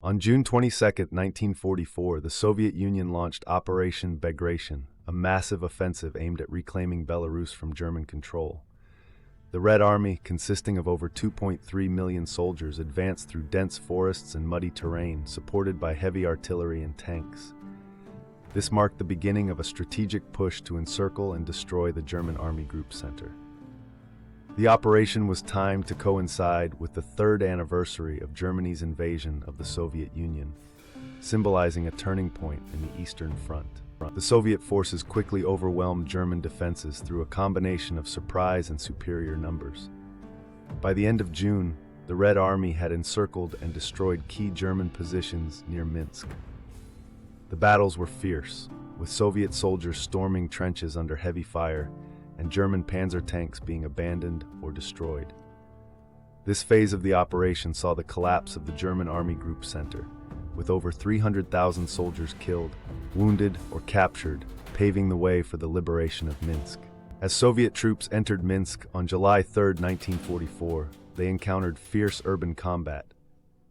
On June 22, 1944, the Soviet Union launched Operation Bagration, a massive offensive aimed at reclaiming Belarus from German control. The Red Army, consisting of over 2.3 million soldiers, advanced through dense forests and muddy terrain, supported by heavy artillery and tanks. This marked the beginning of a strategic push to encircle and destroy the German Army Group Center. The operation was timed to coincide with the third anniversary of Germany's invasion of the Soviet Union, symbolizing a turning point in the Eastern Front. The Soviet forces quickly overwhelmed German defenses through a combination of surprise and superior numbers. By the end of June, the Red Army had encircled and destroyed key German positions near Minsk. The battles were fierce, with Soviet soldiers storming trenches under heavy fire and German panzer tanks being abandoned or destroyed. This phase of the operation saw the collapse of the German Army Group Center, with over 300,000 soldiers killed, wounded, or captured, paving the way for the liberation of Minsk. As Soviet troops entered Minsk on July 3, 1944, they encountered fierce urban combat.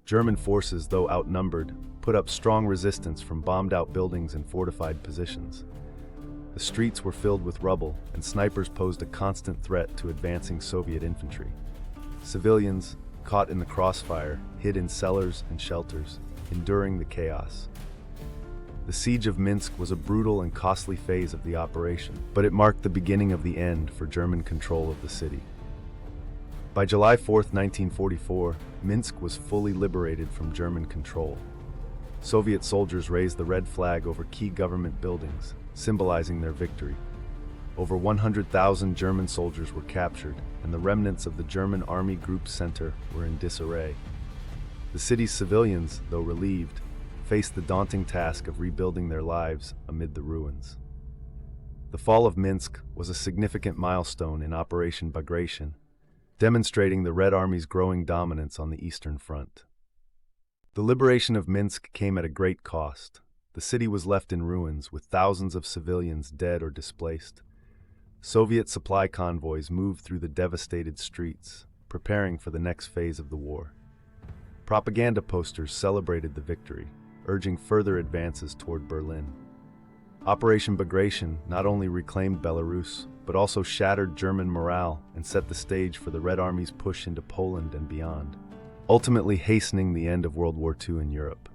German forces, though outnumbered, put up strong resistance from bombed-out buildings and fortified positions. The streets were filled with rubble, and snipers posed a constant threat to advancing Soviet infantry. Civilians, caught in the crossfire, hid in cellars and shelters, enduring the chaos. The Siege of Minsk was a brutal and costly phase of the operation, but it marked the beginning of the end for German control of the city. By July 4, 1944, Minsk was fully liberated from German control. Soviet soldiers raised the red flag over key government buildings, symbolizing their victory. Over 100,000 German soldiers were captured, and the remnants of the German Army Group Center were in disarray. The city's civilians, though relieved, faced the daunting task of rebuilding their lives amid the ruins. The Fall of Minsk was a significant milestone in Operation Bagration, demonstrating the Red Army's growing dominance on the Eastern Front. The liberation of Minsk came at a great cost. The city was left in ruins, with thousands of civilians dead or displaced. Soviet supply convoys moved through the devastated streets, preparing for the next phase of the war. Propaganda posters celebrated the victory, urging further advances toward Berlin. Operation Bagration not only reclaimed Belarus, but also shattered German morale and set the stage for the Red Army's push into Poland and beyond, ultimately hastening the end of World War II in Europe.